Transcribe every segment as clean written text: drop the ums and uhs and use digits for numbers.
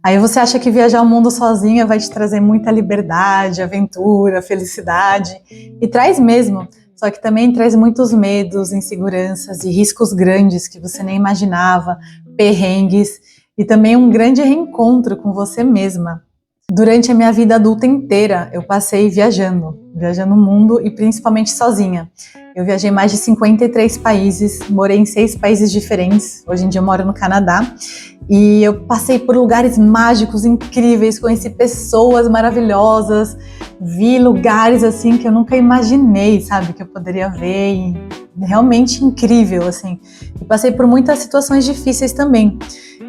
Aí você acha que viajar o mundo sozinha vai te trazer muita liberdade, aventura, felicidade, e traz mesmo. Só que também traz muitos medos, inseguranças e riscos grandes que você nem imaginava, perrengues e também um grande reencontro com você mesma. Durante a minha vida adulta inteira, eu passei viajando o mundo e principalmente sozinha. Eu viajei mais de 53 países, morei em 6 países diferentes. Hoje em dia eu moro no Canadá. E eu passei por lugares mágicos, incríveis, conheci pessoas maravilhosas, vi lugares assim que eu nunca imaginei, sabe, que eu poderia ver, e realmente incrível, assim. E passei por muitas situações difíceis também.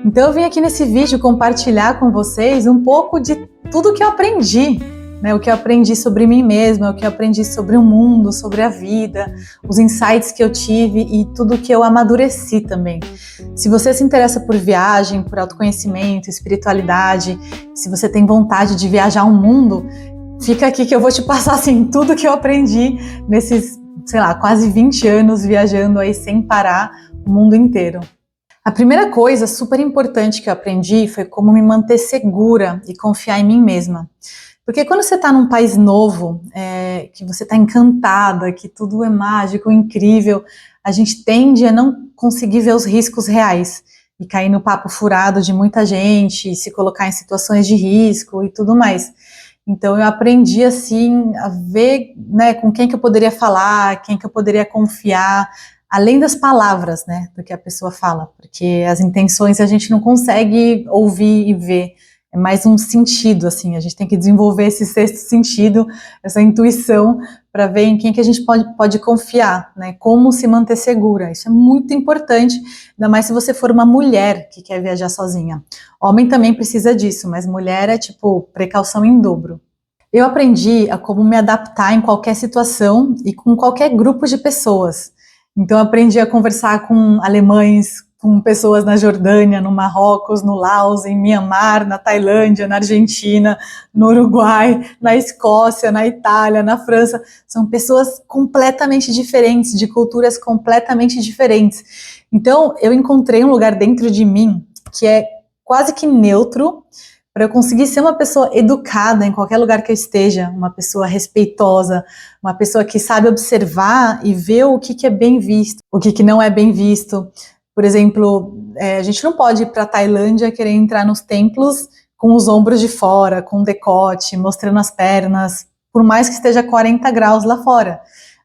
Então eu vim aqui nesse vídeo compartilhar com vocês um pouco de tudo que eu aprendi, né? O que eu aprendi sobre mim mesma, o que eu aprendi sobre o mundo, sobre a vida, os insights que eu tive e tudo que eu amadureci também. Se você se interessa por viagem, por autoconhecimento, espiritualidade, se você tem vontade de viajar o mundo, fica aqui que eu vou te passar assim tudo que eu aprendi nesses, sei lá, quase 20 anos viajando aí sem parar o mundo inteiro. A primeira coisa super importante que eu aprendi foi como me manter segura e confiar em mim mesma. Porque quando você está num país novo, que você está encantada, que tudo é mágico, incrível, a gente tende a não conseguir ver os riscos reais e cair no papo furado de muita gente, se colocar em situações de risco e tudo mais. Então eu aprendi assim a ver, né, com quem que eu poderia falar, quem que eu poderia confiar, além das palavras, né, do que a pessoa fala, porque as intenções a gente não consegue ouvir e ver. É mais um sentido, assim, a gente tem que desenvolver esse sexto sentido, essa intuição, para ver em quem que a gente pode confiar, né? Como se manter segura. Isso é muito importante, ainda mais se você for uma mulher que quer viajar sozinha. Homem também precisa disso, mas mulher é tipo precaução em dobro. Eu aprendi a como me adaptar em qualquer situação e com qualquer grupo de pessoas. Então, eu aprendi a conversar com alemães, com pessoas na Jordânia, no Marrocos, no Laos, em Mianmar, na Tailândia, na Argentina, no Uruguai, na Escócia, na Itália, na França. São pessoas completamente diferentes, de culturas completamente diferentes. Então, eu encontrei um lugar dentro de mim que é quase que neutro, para eu conseguir ser uma pessoa educada em qualquer lugar que eu esteja, uma pessoa respeitosa, uma pessoa que sabe observar e ver o que é bem visto, o que não é bem visto. Por exemplo, a gente não pode ir para a Tailândia querer entrar nos templos com os ombros de fora, com decote, mostrando as pernas, por mais que esteja 40 graus lá fora.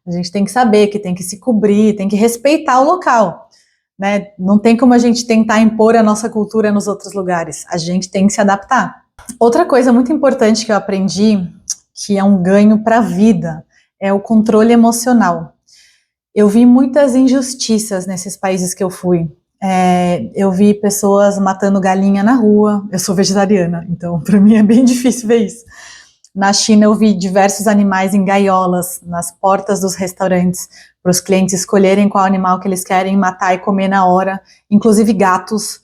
A gente tem que saber que tem que se cobrir, tem que respeitar o local, né? Não tem como a gente tentar impor a nossa cultura nos outros lugares. A gente tem que se adaptar. Outra coisa muito importante que eu aprendi, que é um ganho para a vida, é o controle emocional. Eu vi muitas injustiças nesses países que eu fui. Eu vi pessoas matando galinha na rua. Eu sou vegetariana, então para mim é bem difícil ver isso. Na China eu vi diversos animais em gaiolas, nas portas dos restaurantes, para os clientes escolherem qual animal que eles querem matar e comer na hora, inclusive gatos.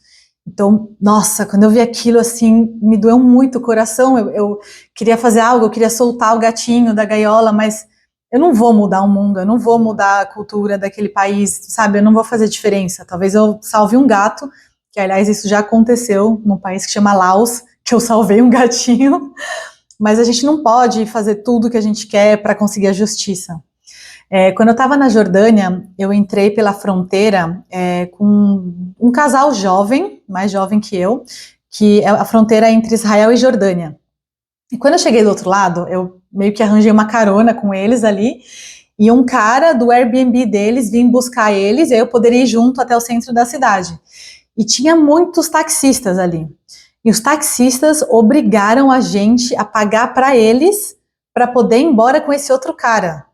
Então, nossa, quando eu vi aquilo assim, me doeu muito o coração. Eu queria fazer algo, eu queria soltar o gatinho da gaiola, mas eu não vou mudar o mundo, eu não vou mudar a cultura daquele país, sabe? Eu não vou fazer diferença. Talvez eu salve um gato, que aliás isso já aconteceu num país que chama Laos, que eu salvei um gatinho, mas a gente não pode fazer tudo o que a gente quer para conseguir a justiça. Quando eu estava na Jordânia, eu entrei pela fronteira com um casal jovem, mais jovem que eu, que é a fronteira entre Israel e Jordânia. E quando eu cheguei do outro lado, eu meio que arranjei uma carona com eles ali, e um cara do Airbnb deles vinha buscar eles, e aí eu poderia ir junto até o centro da cidade. E tinha muitos taxistas ali. E os taxistas obrigaram a gente a pagar para eles para poder ir embora com esse outro cara.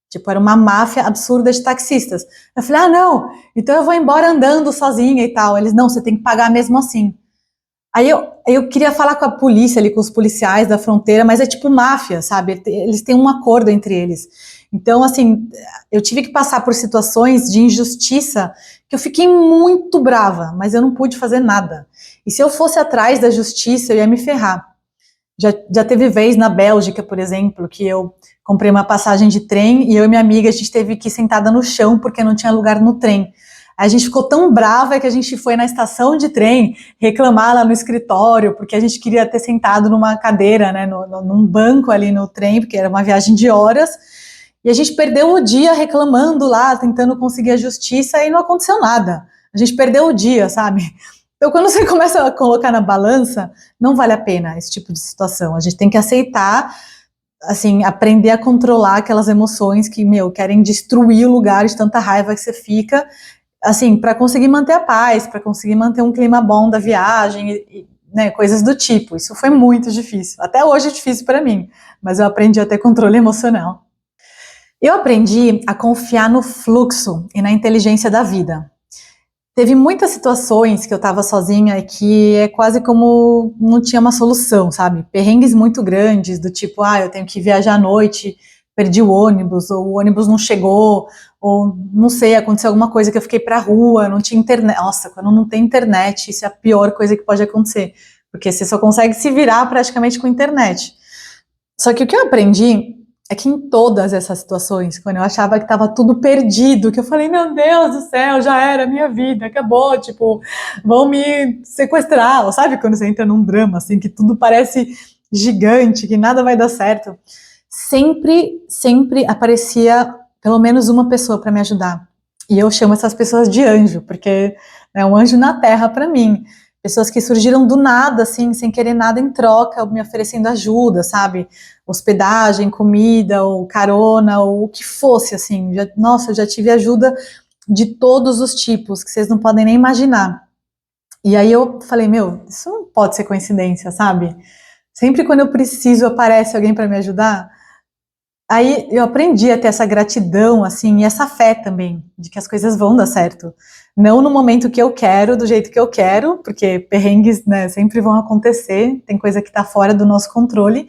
Tipo, era uma máfia absurda de taxistas. Eu falei, não, então eu vou embora andando sozinha e tal. Eles, não, você tem que pagar mesmo assim. Aí eu queria falar com a polícia ali, com os policiais da fronteira, mas é tipo máfia, sabe? Eles têm um acordo entre eles. Então, assim, eu tive que passar por situações de injustiça que eu fiquei muito brava, mas eu não pude fazer nada. E se eu fosse atrás da justiça, eu ia me ferrar. Já teve vez na Bélgica, por exemplo, que eu comprei uma passagem de trem e eu e minha amiga, a gente teve que ir sentada no chão porque não tinha lugar no trem. A gente ficou tão brava que a gente foi na estação de trem reclamar lá no escritório, porque a gente queria ter sentado numa cadeira, né, num banco ali no trem, porque era uma viagem de horas, e a gente perdeu o dia reclamando lá, tentando conseguir a justiça, e não aconteceu nada. A gente perdeu o dia, sabe? Então, quando você começa a colocar na balança, não vale a pena esse tipo de situação. A gente tem que aceitar, assim, aprender a controlar aquelas emoções que, querem destruir o lugar de tanta raiva que você fica, assim, para conseguir manter a paz, para conseguir manter um clima bom da viagem, né, coisas do tipo. Isso foi muito difícil. Até hoje é difícil para mim, mas eu aprendi a ter controle emocional. Eu aprendi a confiar no fluxo e na inteligência da vida. Teve muitas situações que eu estava sozinha e que é quase como não tinha uma solução, sabe? Perrengues muito grandes, do tipo, eu tenho que viajar à noite, perdi o ônibus, ou o ônibus não chegou, ou não sei, aconteceu alguma coisa que eu fiquei pra rua, não tinha internet. Nossa, quando não tem internet, isso é a pior coisa que pode acontecer, porque você só consegue se virar praticamente com internet. Só que o que eu aprendi é que em todas essas situações, quando eu achava que estava tudo perdido, que eu falei, meu Deus do céu, já era a minha vida, acabou, tipo, vão me sequestrar, sabe quando você entra num drama, assim, que tudo parece gigante, que nada vai dar certo, sempre aparecia pelo menos uma pessoa para me ajudar, e eu chamo essas pessoas de anjo, porque é um anjo na terra para mim, pessoas que surgiram do nada, assim, sem querer nada em troca, me oferecendo ajuda, sabe? Hospedagem, comida, ou carona, ou o que fosse, assim. Nossa, eu já tive ajuda de todos os tipos, que vocês não podem nem imaginar. E aí eu falei, isso não pode ser coincidência, sabe? Sempre quando eu preciso, aparece alguém para me ajudar. Aí eu aprendi a ter essa gratidão, assim, e essa fé também, de que as coisas vão dar certo. Não no momento que eu quero, do jeito que eu quero, porque perrengues, né, sempre vão acontecer, tem coisa que tá fora do nosso controle,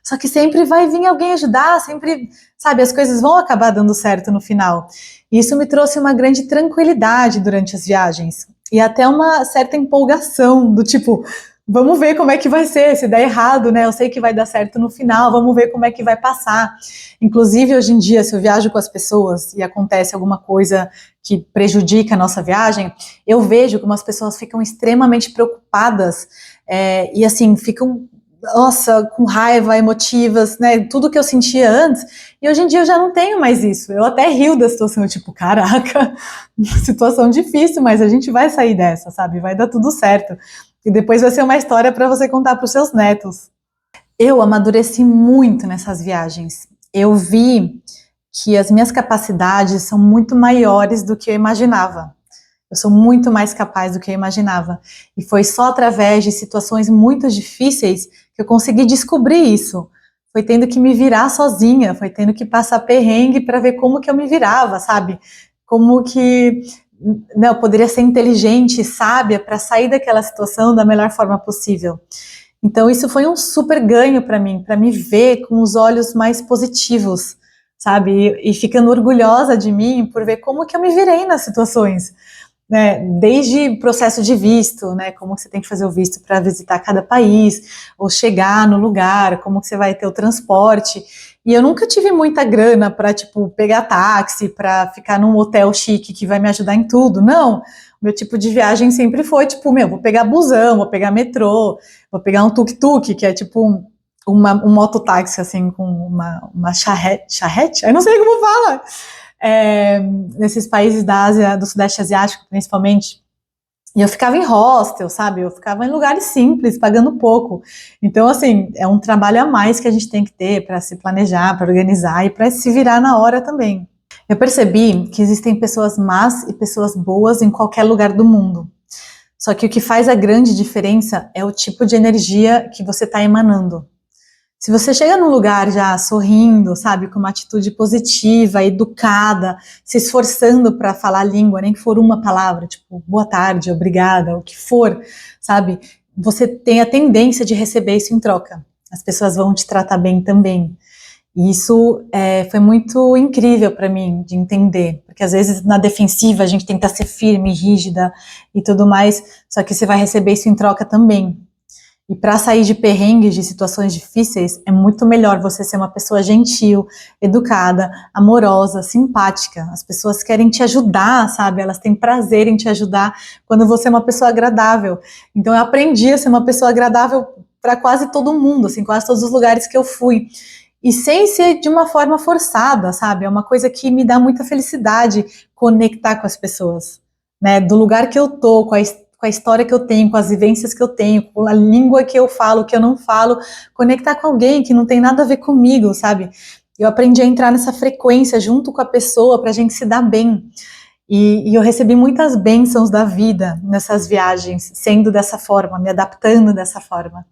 só que sempre vai vir alguém ajudar, sempre, sabe, as coisas vão acabar dando certo no final. E isso me trouxe uma grande tranquilidade durante as viagens, e até uma certa empolgação, do tipo, vamos ver como é que vai ser, se der errado, né, eu sei que vai dar certo no final, vamos ver como é que vai passar. Inclusive, hoje em dia, se eu viajo com as pessoas e acontece alguma coisa que prejudica a nossa viagem, eu vejo como as pessoas ficam extremamente preocupadas e, assim, ficam, nossa, com raiva, emotivas, né, tudo que eu sentia antes, e hoje em dia eu já não tenho mais isso. Eu até rio da situação, tipo, caraca, situação difícil, mas a gente vai sair dessa, sabe, vai dar tudo certo. E depois vai ser uma história para você contar para os seus netos. Eu amadureci muito nessas viagens. Eu vi que as minhas capacidades são muito maiores do que eu imaginava. Eu sou muito mais capaz do que eu imaginava. E foi só através de situações muito difíceis que eu consegui descobrir isso. Foi tendo que me virar sozinha, foi tendo que passar perrengue para ver como que eu me virava, sabe? Como que, né, eu poderia ser inteligente, sábia, para sair daquela situação da melhor forma possível. Então isso foi um super ganho para mim, para me ver com os olhos mais positivos, sabe? E ficando orgulhosa de mim por ver como que eu me virei nas situações, né? Desde processo de visto, né? Como que você tem que fazer o visto para visitar cada país, ou chegar no lugar, como que você vai ter o transporte. E eu nunca tive muita grana para, tipo, pegar táxi, para ficar num hotel chique que vai me ajudar em tudo. Não, meu tipo de viagem sempre foi, tipo, vou pegar busão, vou pegar metrô, vou pegar um tuk-tuk, que é tipo um mototáxi, assim, com uma charrete? Eu não sei como fala. Nesses países da Ásia, do Sudeste Asiático, principalmente. E eu ficava em hostel, sabe? Eu ficava em lugares simples, pagando pouco. Então, assim, é um trabalho a mais que a gente tem que ter para se planejar, para organizar e para se virar na hora também. Eu percebi que existem pessoas más e pessoas boas em qualquer lugar do mundo. Só que o que faz a grande diferença é o tipo de energia que você está emanando. Se você chega num lugar já sorrindo, sabe, com uma atitude positiva, educada, se esforçando para falar a língua, nem que for uma palavra, tipo, boa tarde, obrigada, o que for, sabe, você tem a tendência de receber isso em troca. As pessoas vão te tratar bem também. E isso foi muito incrível para mim de entender, porque às vezes na defensiva a gente tenta ser firme, rígida e tudo mais, só que você vai receber isso em troca também. E para sair de perrengues, de situações difíceis, é muito melhor você ser uma pessoa gentil, educada, amorosa, simpática. As pessoas querem te ajudar, sabe? Elas têm prazer em te ajudar quando você é uma pessoa agradável. Então eu aprendi a ser uma pessoa agradável para quase todo mundo, assim, quase todos os lugares que eu fui. E sem ser de uma forma forçada, sabe? É uma coisa que me dá muita felicidade conectar com as pessoas, né? Do lugar que eu tô, com a história que eu tenho, com as vivências que eu tenho, com a língua que eu falo, que eu não falo, conectar com alguém que não tem nada a ver comigo, sabe? Eu aprendi a entrar nessa frequência junto com a pessoa pra gente se dar bem. E eu recebi muitas bênçãos da vida nessas viagens, sendo dessa forma, me adaptando dessa forma.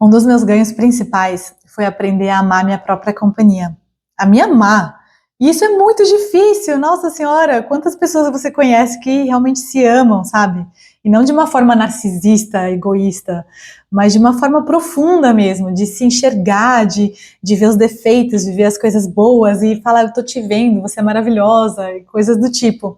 Um dos meus ganhos principais foi aprender a amar minha própria companhia. A me amar. E isso é muito difícil, nossa senhora, quantas pessoas você conhece que realmente se amam, sabe? E não de uma forma narcisista, egoísta, mas de uma forma profunda mesmo, de se enxergar, de ver os defeitos, de ver as coisas boas e falar, eu tô te vendo, você é maravilhosa, e coisas do tipo.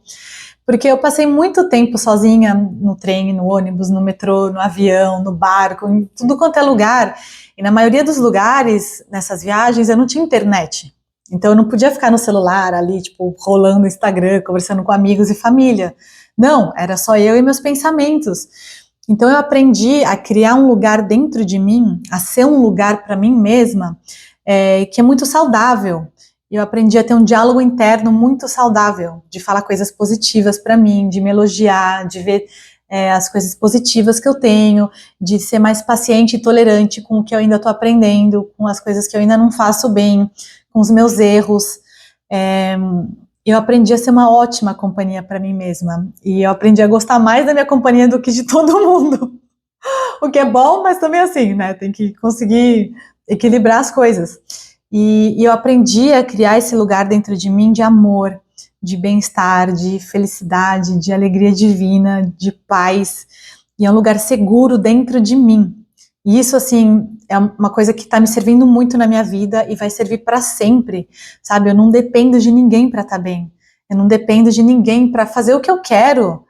Porque eu passei muito tempo sozinha no trem, no ônibus, no metrô, no avião, no barco, em tudo quanto é lugar. E na maioria dos lugares, nessas viagens, eu não tinha internet. Então eu não podia ficar no celular ali, tipo, rolando o Instagram, conversando com amigos e família. Não, era só eu e meus pensamentos. Então eu aprendi a criar um lugar dentro de mim, a ser um lugar para mim mesma, que é muito saudável. Eu aprendi a ter um diálogo interno muito saudável, de falar coisas positivas para mim, de me elogiar, de ver as coisas positivas que eu tenho, de ser mais paciente e tolerante com o que eu ainda estou aprendendo, com as coisas que eu ainda não faço bem, com os meus erros. Eu aprendi a ser uma ótima companhia para mim mesma. E eu aprendi a gostar mais da minha companhia do que de todo mundo. O que é bom, mas também assim, né? Tem que conseguir equilibrar as coisas. E eu aprendi a criar esse lugar dentro de mim de amor, de bem-estar, de felicidade, de alegria divina, de paz. E é um lugar seguro dentro de mim. E isso, assim, é uma coisa que está me servindo muito na minha vida e vai servir para sempre, sabe? Eu não dependo de ninguém para estar bem. Eu não dependo de ninguém para fazer o que eu quero.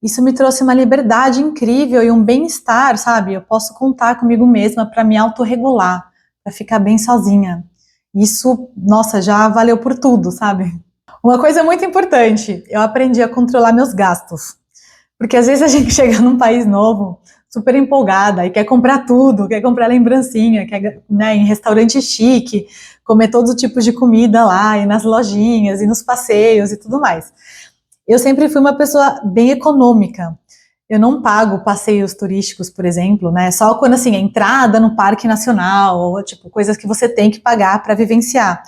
Isso me trouxe uma liberdade incrível e um bem-estar, sabe? Eu posso contar comigo mesma para me autorregular, para ficar bem sozinha. Isso, nossa, já valeu por tudo, sabe? Uma coisa muito importante, eu aprendi a controlar meus gastos. Porque às vezes a gente chega num país novo, super empolgada, e quer comprar tudo, quer comprar lembrancinha, quer, né, em restaurante chique, comer todos os tipos de comida lá, e nas lojinhas, e nos passeios e tudo mais. Eu sempre fui uma pessoa bem econômica. Eu não pago passeios turísticos, por exemplo, né? Só quando, assim, a entrada no Parque Nacional, ou, tipo, coisas que você tem que pagar para vivenciar.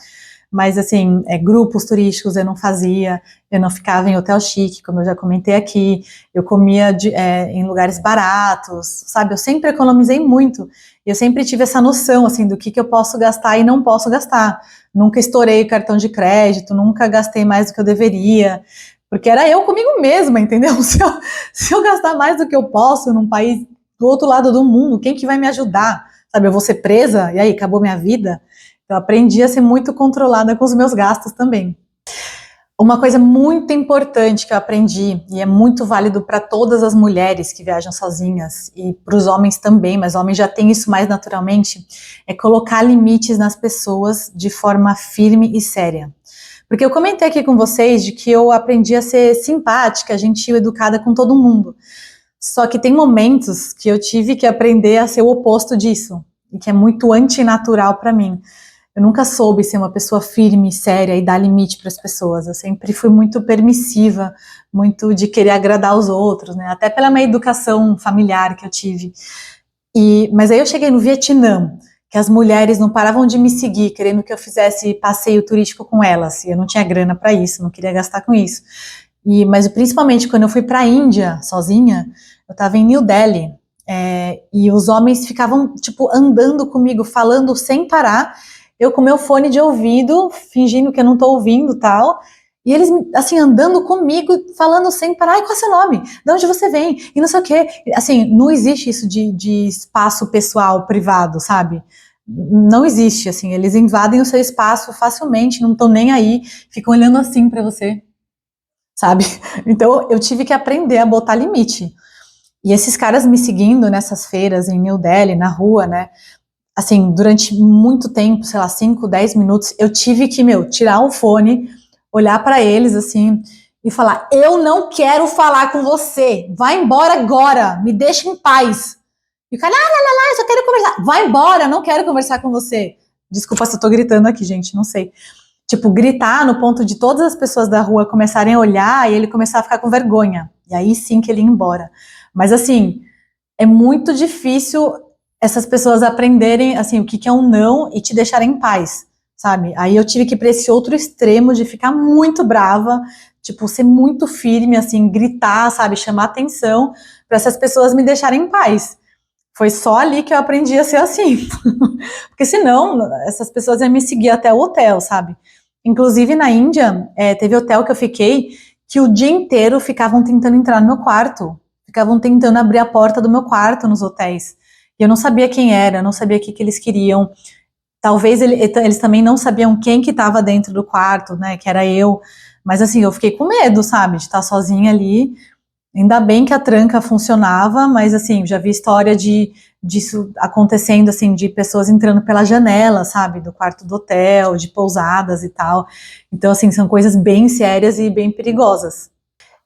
Mas, assim, grupos turísticos eu não fazia, eu não ficava em hotel chique, como eu já comentei aqui, eu comia em lugares baratos, sabe? Eu sempre economizei muito. Eu sempre tive essa noção, assim, do que eu posso gastar e não posso gastar. Nunca estourei cartão de crédito, nunca gastei mais do que eu deveria. Porque era eu comigo mesma, entendeu? Se eu gastar mais do que eu posso num país do outro lado do mundo, quem que vai me ajudar? Sabe, eu vou ser presa e aí acabou minha vida? Então, eu aprendi a ser muito controlada com os meus gastos também. Uma coisa muito importante que eu aprendi, e é muito válido para todas as mulheres que viajam sozinhas, e para os homens também, mas homens já têm isso mais naturalmente, é colocar limites nas pessoas de forma firme e séria. Porque eu comentei aqui com vocês de que eu aprendi a ser simpática, gentil, educada com todo mundo. Só que tem momentos que eu tive que aprender a ser o oposto disso, e que é muito antinatural para mim. Eu nunca soube ser uma pessoa firme, séria e dar limite para as pessoas. Eu sempre fui muito permissiva, muito de querer agradar os outros, né? Até pela minha educação familiar que eu tive. Mas aí eu cheguei no Vietnã, que as mulheres não paravam de me seguir, querendo que eu fizesse passeio turístico com elas. E eu não tinha grana para isso, não queria gastar com isso. Mas principalmente quando eu fui para a Índia sozinha, eu estava em New Delhi. E os homens ficavam, tipo, andando comigo, falando sem parar. Eu com meu fone de ouvido, fingindo que eu não estou ouvindo tal, e eles, assim, andando comigo, falando sem parar, ai, qual é o seu nome? De onde você vem? E não sei o quê. Assim, não existe isso de espaço pessoal, privado, sabe? Não existe, assim, eles invadem o seu espaço facilmente, não estão nem aí, ficam olhando assim para você, sabe? Então, eu tive que aprender a botar limite. E esses caras me seguindo nessas feiras em New Delhi, na rua, né? Assim, durante muito tempo, sei lá, 5, 10 minutos, eu tive que, tirar o fone, olhar para eles, assim, e falar: eu não quero falar com você, vai embora agora, me deixa em paz. E o cara: eu só quero conversar. Vai embora, não quero conversar com você. Desculpa se eu tô gritando aqui, gente, não sei. Tipo, gritar no ponto de todas as pessoas da rua começarem a olhar e ele começar a ficar com vergonha. E aí sim que ele ia embora. Mas assim, é muito difícil essas pessoas aprenderem assim o que é um não e te deixarem em paz, sabe? Aí eu tive que ir para esse outro extremo de ficar muito brava, tipo, ser muito firme, assim, gritar, sabe, chamar atenção para essas pessoas me deixarem em paz. Foi só ali que eu aprendi a ser assim. Porque senão, essas pessoas iam me seguir até o hotel, sabe? Inclusive na Índia, teve hotel que eu fiquei que o dia inteiro ficavam tentando entrar no meu quarto. Ficavam tentando abrir a porta do meu quarto nos hotéis. E eu não sabia quem era, não sabia o que eles queriam. Talvez eles também não sabiam quem que estava dentro do quarto, né? Que era eu. Mas assim, eu fiquei com medo, sabe? De estar sozinha ali. Ainda bem que a tranca funcionava, mas assim, já vi história disso acontecendo, assim, de pessoas entrando pela janela, sabe, do quarto do hotel, de pousadas e tal. Então, assim, são coisas bem sérias e bem perigosas.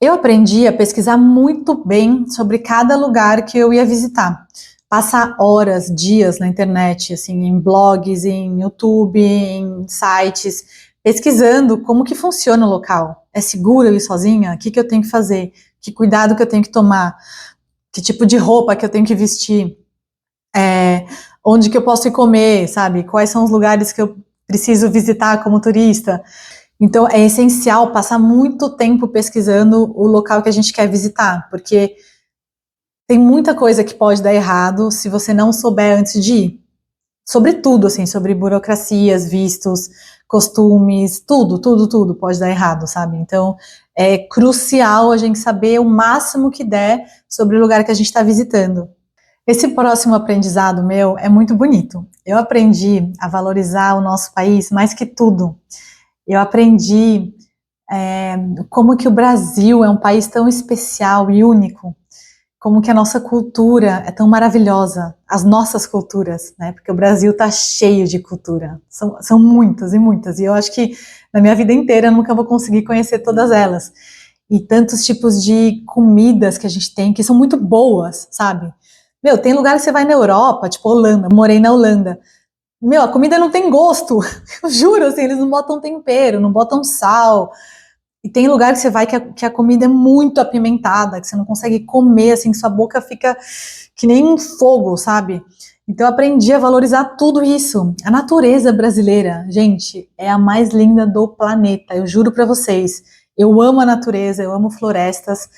Eu aprendi a pesquisar muito bem sobre cada lugar que eu ia visitar. Passar horas, dias na internet, assim, em blogs, em YouTube, em sites, pesquisando como que funciona o local. É seguro eu ir sozinha? O que eu tenho que fazer? Que cuidado que eu tenho que tomar? Que tipo de roupa que eu tenho que vestir? É, onde que eu posso ir comer, sabe? Quais são os lugares que eu preciso visitar como turista? Então, é essencial passar muito tempo pesquisando o local que a gente quer visitar, porque tem muita coisa que pode dar errado se você não souber antes de ir. Sobre tudo, assim, sobre burocracias, vistos, costumes, tudo pode dar errado, sabe? Então, é crucial a gente saber o máximo que der sobre o lugar que a gente está visitando. Esse próximo aprendizado meu é muito bonito. Eu aprendi a valorizar o nosso país mais que tudo. Eu aprendi como que o Brasil é um país tão especial e único, como que a nossa cultura é tão maravilhosa, as nossas culturas, né? Porque o Brasil está cheio de cultura, são muitas e muitas, e eu acho que na minha vida inteira eu nunca vou conseguir conhecer todas elas. E tantos tipos de comidas que a gente tem que são muito boas, sabe? Tem lugar que você vai na Europa, tipo Holanda, eu morei na Holanda. A comida não tem gosto, eu juro, assim, eles não botam tempero, não botam sal. E tem lugar que você vai que a comida é muito apimentada, que você não consegue comer, assim, que sua boca fica que nem um fogo, sabe? Então eu aprendi a valorizar tudo isso. A natureza brasileira, gente, é a mais linda do planeta, eu juro pra vocês. Eu amo a natureza, eu amo florestas.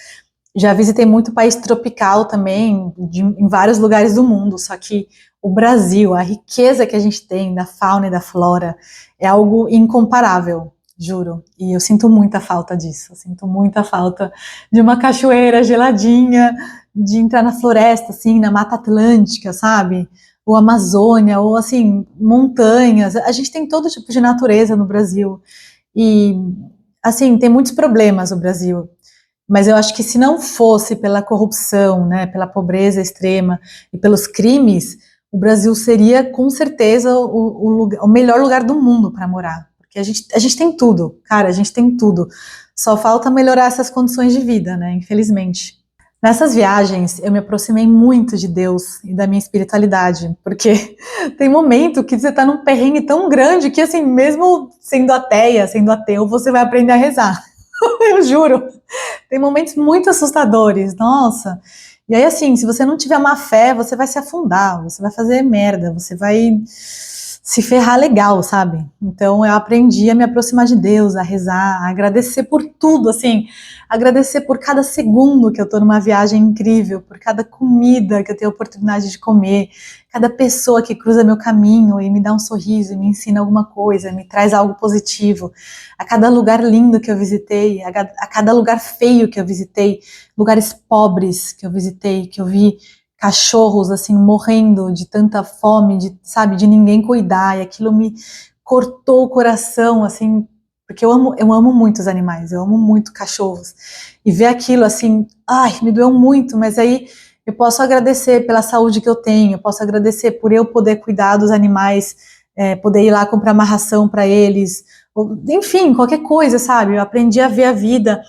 Já visitei muito país tropical também, em vários lugares do mundo, só que o Brasil, a riqueza que a gente tem da fauna e da flora, é algo incomparável, juro. E eu sinto muita falta disso, eu sinto muita falta de uma cachoeira geladinha, de entrar na floresta, assim, na Mata Atlântica, sabe? Ou Amazônia, ou assim, montanhas. A gente tem todo tipo de natureza no Brasil. E, assim, tem muitos problemas o Brasil. Mas eu acho que se não fosse pela corrupção, né, pela pobreza extrema e pelos crimes, o Brasil seria com certeza o melhor lugar do mundo para morar. Porque a gente tem tudo, cara, a gente tem tudo. Só falta melhorar essas condições de vida, né, infelizmente. Nessas viagens, eu me aproximei muito de Deus e da minha espiritualidade, porque tem momento que você está num perrengue tão grande que, assim, mesmo sendo ateia, sendo ateu, você vai aprender a rezar. Eu juro. Tem momentos muito assustadores, nossa. E aí, assim, se você não tiver uma fé, você vai se afundar, você vai fazer merda, você vai se ferrar legal, sabe? Então eu aprendi a me aproximar de Deus, a rezar, a agradecer por tudo, assim, agradecer por cada segundo que eu tô numa viagem incrível, por cada comida que eu tenho a oportunidade de comer, cada pessoa que cruza meu caminho e me dá um sorriso, e me ensina alguma coisa, me traz algo positivo, a cada lugar lindo que eu visitei, a cada lugar feio que eu visitei, lugares pobres que eu visitei, que eu vi cachorros assim morrendo de tanta fome, de, sabe, de ninguém cuidar, e aquilo me cortou o coração, assim, porque eu amo muito os animais, eu amo muito cachorros. E ver aquilo assim, ai, me doeu muito, mas aí eu posso agradecer pela saúde que eu tenho, eu posso agradecer por eu poder cuidar dos animais, poder ir lá comprar uma ração para eles, ou, enfim, qualquer coisa, sabe? Eu aprendi a ver a vida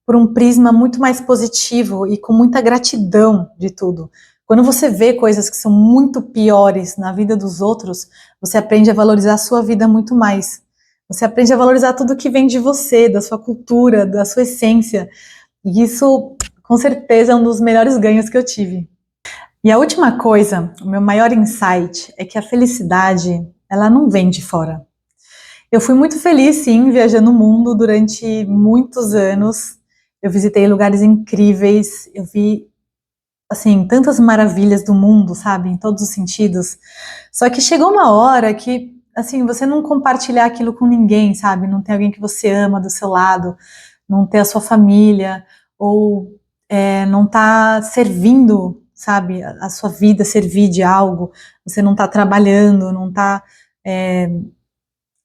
por um prisma muito mais positivo e com muita gratidão de tudo. Quando você vê coisas que são muito piores na vida dos outros, você aprende a valorizar a sua vida muito mais. Você aprende a valorizar tudo que vem de você, da sua cultura, da sua essência. E isso, com certeza, é um dos melhores ganhos que eu tive. E a última coisa, o meu maior insight, é que a felicidade, ela não vem de fora. Eu fui muito feliz, sim, viajando o mundo durante muitos anos. Eu visitei lugares incríveis, eu vi, assim, tantas maravilhas do mundo, sabe, em todos os sentidos. Só que chegou uma hora que, assim, você não compartilhar aquilo com ninguém, sabe, não tem alguém que você ama do seu lado, não ter a sua família, ou não tá servindo, sabe, a sua vida servir de algo, você não tá trabalhando, não tá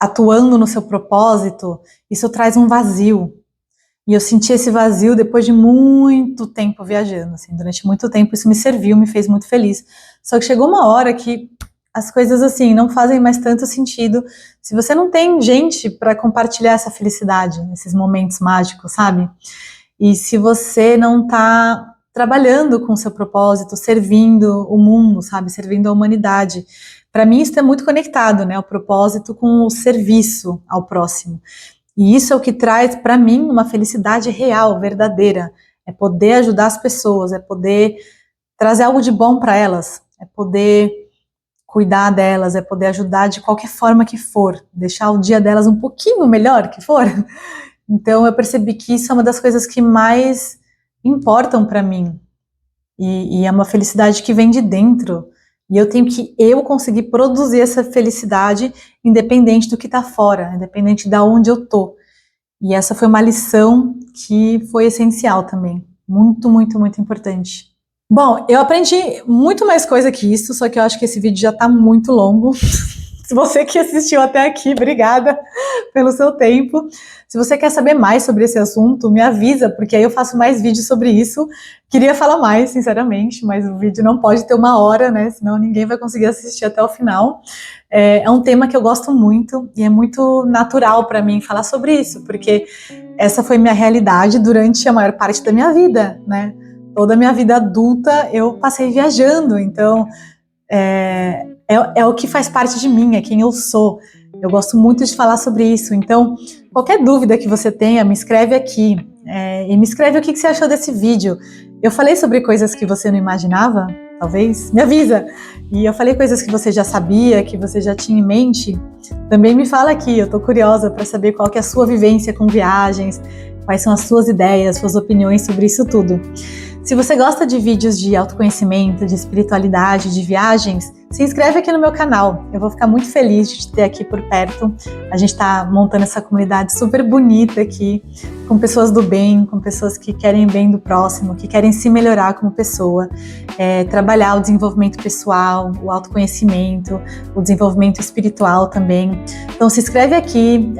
atuando no seu propósito, isso traz um vazio. E eu senti esse vazio depois de muito tempo viajando, assim, durante muito tempo isso me serviu, me fez muito feliz. Só que chegou uma hora que as coisas, assim, não fazem mais tanto sentido se você não tem gente para compartilhar essa felicidade, nesses momentos mágicos, sabe? E se você não tá trabalhando com o seu propósito, servindo o mundo, sabe? Servindo a humanidade. Para mim isso é muito conectado, né? O propósito com o serviço ao próximo. E isso é o que traz para mim uma felicidade real, verdadeira. É poder ajudar as pessoas, é poder trazer algo de bom para elas, é poder cuidar delas, é poder ajudar de qualquer forma que for, deixar o dia delas um pouquinho melhor que for. Então eu percebi que isso é uma das coisas que mais importam para mim. E é uma felicidade que vem de dentro. E eu tenho que conseguir produzir essa felicidade independente do que está fora, independente de onde eu tô. E essa foi uma lição que foi essencial também. Muito, muito, muito importante. Bom, eu aprendi muito mais coisa que isso, só que eu acho que esse vídeo já está muito longo. Se você que assistiu até aqui, obrigada pelo seu tempo. Se você quer saber mais sobre esse assunto, me avisa, porque aí eu faço mais vídeos sobre isso. Queria falar mais, sinceramente, mas o vídeo não pode ter 1 hora, né? Senão ninguém vai conseguir assistir até o final. É um tema que eu gosto muito e é muito natural para mim falar sobre isso, porque essa foi minha realidade durante a maior parte da minha vida, né? Toda a minha vida adulta eu passei viajando, então é o que faz parte de mim, é quem eu sou. Eu gosto muito de falar sobre isso. Então, qualquer dúvida que você tenha, me escreve aqui. E me escreve o que você achou desse vídeo. Eu falei sobre coisas que você não imaginava? Talvez? Me avisa! E eu falei coisas que você já sabia, que você já tinha em mente? Também me fala aqui, eu tô curiosa para saber qual que é a sua vivência com viagens, quais são as suas ideias, suas opiniões sobre isso tudo. Se você gosta de vídeos de autoconhecimento, de espiritualidade, de viagens, se inscreve aqui no meu canal. Eu vou ficar muito feliz de te ter aqui por perto. A gente está montando essa comunidade super bonita aqui, com pessoas do bem, com pessoas que querem bem do próximo, que querem se melhorar como pessoa, trabalhar o desenvolvimento pessoal, o autoconhecimento, o desenvolvimento espiritual também. Então se inscreve aqui,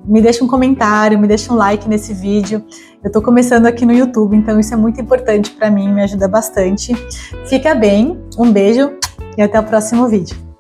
me deixa um comentário, me deixa um like nesse vídeo. Eu tô começando aqui no YouTube, então isso é muito importante para mim, me ajuda bastante. Fica bem, um beijo e até o próximo vídeo.